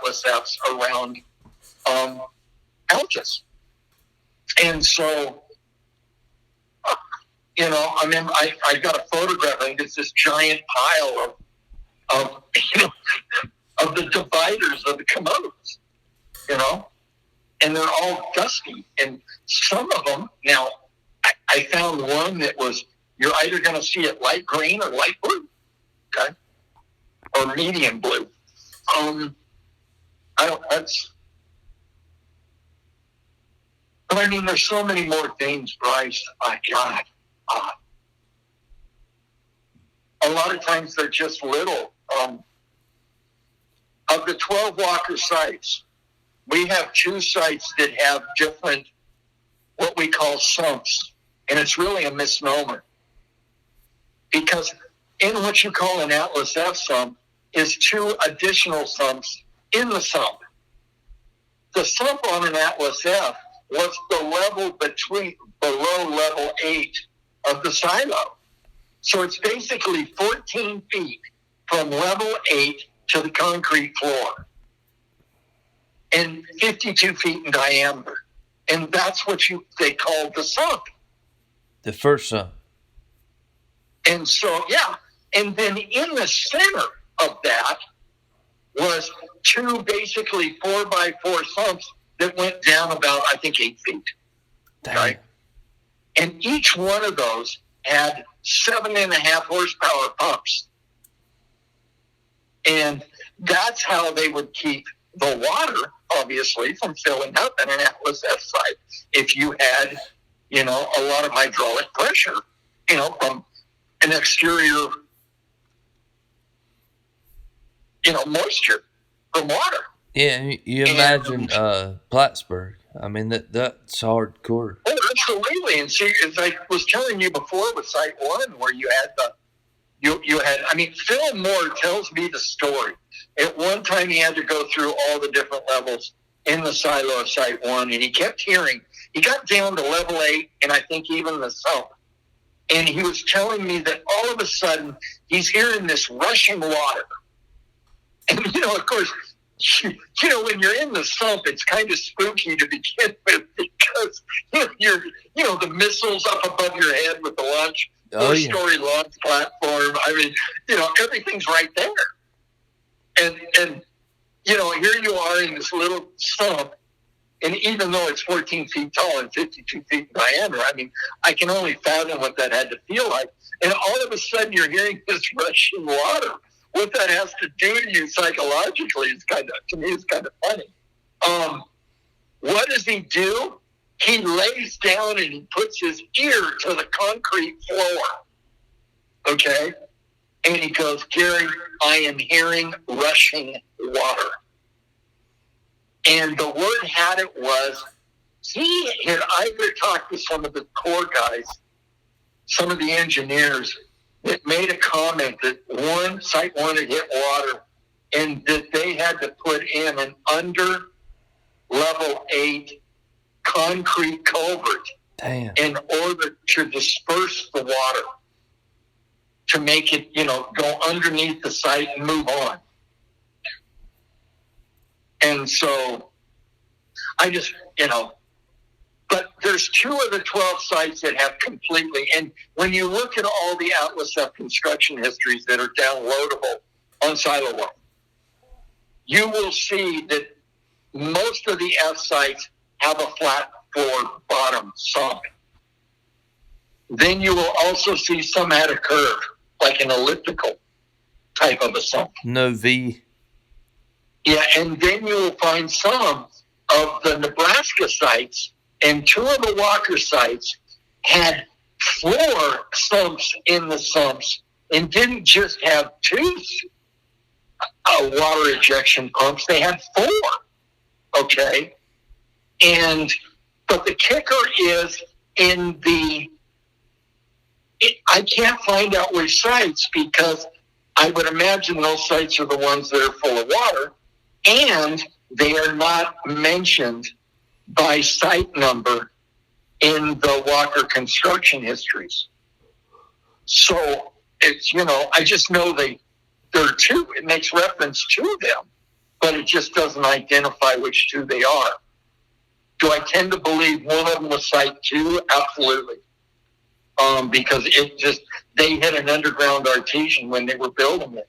Atlas Fs around Altus. And so, I mean, I got a photograph. I think it's this giant pile of of the dividers of the commodes, and they're all dusty. And some of them, now, I found one that was, you're either going to see it light green or light blue, okay, or medium blue. But I mean, there's so many more things, Bryce. My God. A lot of times they're just little. Of the 12 Walker sites, we have 2 sites that have different, what we call sumps. And it's really a misnomer. Because in what you call an Atlas F sump is 2 additional sumps in the sump. The sump on an Atlas F was the level below level 8 of the silo. So it's basically 14 feet from level 8 to the concrete floor and 52 feet in diameter. And that's what they called the sump. The first sump. And so, yeah. And then in the center of that was 2 basically 4x4 sumps that went down about, I think, 8 feet. Damn. Right? And each one of those had 7.5 horsepower pumps. And that's how they would keep the water, obviously, from filling up in an Atlas F site. If you had, a lot of hydraulic pressure, from an exterior, moisture from water. Yeah, you imagine Plattsburgh. I mean, that's hardcore. Oh, absolutely. And see, as I was telling you before with Site 1, where you had Phil Moore tells me the story. At one time, he had to go through all the different levels in the silo of Site 1, and he kept hearing, he got down to level 8, and I think even the sump. And he was telling me that all of a sudden, he's hearing this rushing water. And, of course, when you're in the sump, it's kind of spooky to begin with because you're the missiles up above your head with the launch, four-story launch platform. I mean, everything's right there. And here you are in this little sump, and even though it's 14 feet tall and 52 feet in diameter, I mean, I can only fathom what that had to feel like. And all of a sudden, you're hearing this rushing water. What that has to do to you psychologically is kind of funny. What does he do? He lays down and he puts his ear to the concrete floor. Okay? And he goes, Gary, I am hearing rushing water. And the word had it was, he had either talked to some of the core guys, some of the engineers, that made a comment that Site 1 had hit water and that they had to put in an under level 8 concrete culvert in order to disperse the water, to make it, go underneath the site and move on. And so I just, but there's 2 of the 12 sites that have completely, and when you look at all the Atlas F construction histories that are downloadable on Siloworld, you will see that most of the F sites have a flat floor bottom sump. Then you will also see some had a curve, like an elliptical type of a sump. No V. Yeah, and then you will find some of the Nebraska sites and 2 of the Walker sites had 4 sumps in the sumps and didn't just have 2 water ejection pumps. They had 4. Okay? But the kicker is I can't find out which sites because I would imagine those sites are the ones that are full of water and they are not mentioned by site number in the Walker construction histories. So it's, I just know there are 2, it makes reference to them. but it just doesn't identify which two they are. Do I tend to believe one of them was Site 2? Absolutely. Because they hit an underground artesian when they were building it.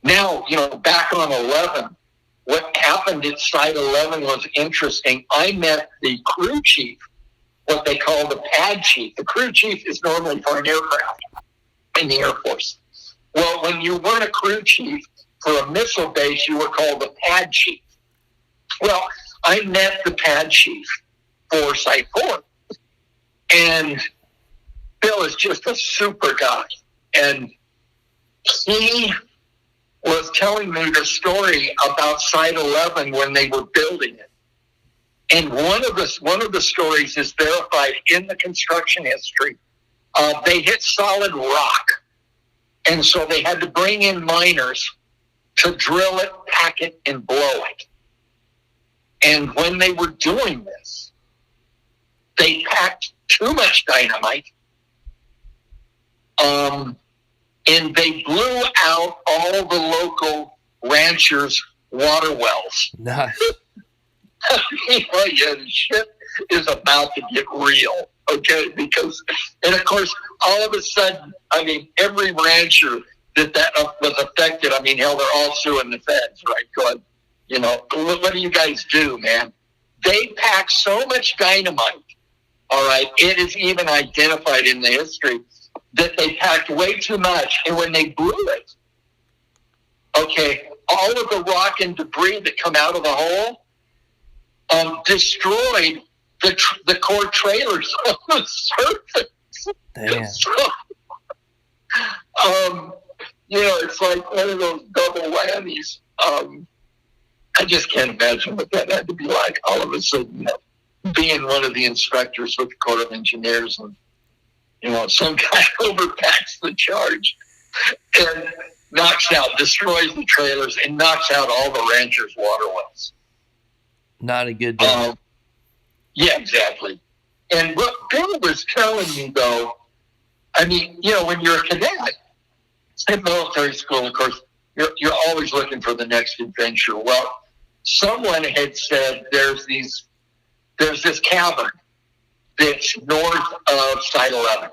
Now, back on 11, what happened at Site 11 was interesting. I met the crew chief, what they call the pad chief. The crew chief is normally for an aircraft in the Air Force. Well, when you weren't a crew chief for a missile base, you were called the pad chief. Well, I met the pad chief for Site 4. And Bill is just a super guy. And he was telling me the story about Site 11 when they were building it. And one of the stories is verified in the construction history. They hit solid rock. And so they had to bring in miners to drill it, pack it, and blow it. And when they were doing this, they packed too much dynamite. And they blew out all the local ranchers' water wells. Nice. The shit is about to get real, okay? And of course, all of a sudden, every rancher that was affected, hell, they're all suing the feds, right? Going, what do you guys do, man? They pack so much dynamite, all right? It is even identified in the history that they packed way too much. And when they blew it, okay, all of the rock and debris that come out of the hole destroyed the core trailers on the surface. Damn. So, it's like one of those double whammies. I just can't imagine what that had to be like all of a sudden, being one of the inspectors with the Corps of Engineers, and some guy overpacks the charge and destroys the trailers and knocks out all the ranchers' water wells. Not a good day. Yeah, exactly. And what Bill was telling me, though, when you're a cadet at military school, of course, you're always looking for the next adventure. Well, someone had said there's this cavern that's north of Site 11,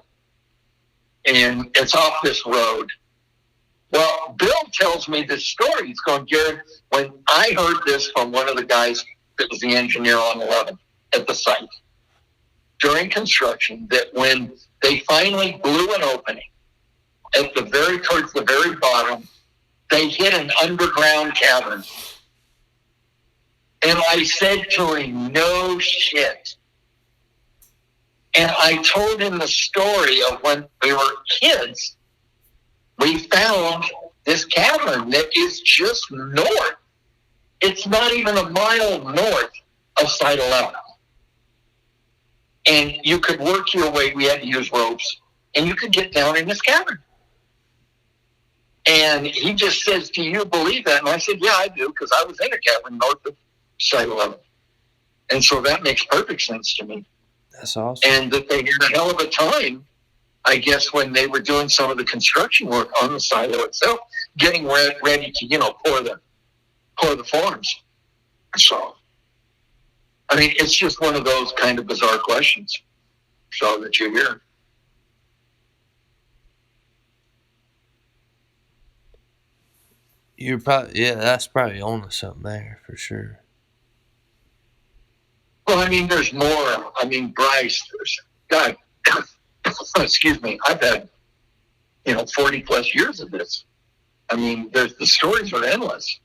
and it's off this road. Well, Bill tells me this story. He's going, Garrett, when I heard this from one of the guys that was the engineer on 11 at the site during construction, that when they finally blew an opening towards the very bottom, they hit an underground cavern. And I said to him, no shit. And I told him the story of when we were kids, we found this cavern that is just north. It's not even a mile north of Site 11. And you could work your way, we had to use ropes, and you could get down in this cavern. And he just says, do you believe that? And I said, yeah, I do, because I was in a cavern north of Site 11. And so that makes perfect sense to me. That's awesome. And that they had a hell of a time, I guess, when they were doing some of the construction work on the silo itself, getting ready to, pour the forms. So, it's just one of those kind of bizarre questions. So that you hear. You're probably, that's probably on to something there for sure. Well, there's more. Bryce, God, excuse me, I've had, 40 plus years of this. The stories are endless,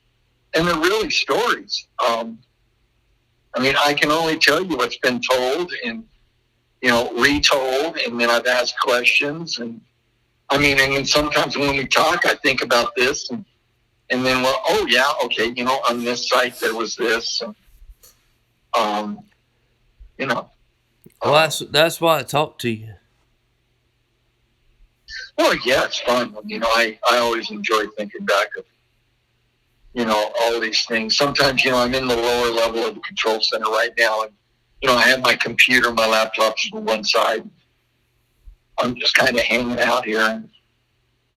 and they're really stories. I can only tell you what's been told and, retold, and then I've asked questions. And and sometimes when we talk, I think about this and then, well, oh yeah, okay, on this site there was this, and, Well, that's why I talk to you. Well, yeah, it's fun. I always enjoy thinking back of, all these things. Sometimes, I'm in the lower level of the control center right now, and, I have my computer, my laptop's on one side. I'm just kind of hanging out here, and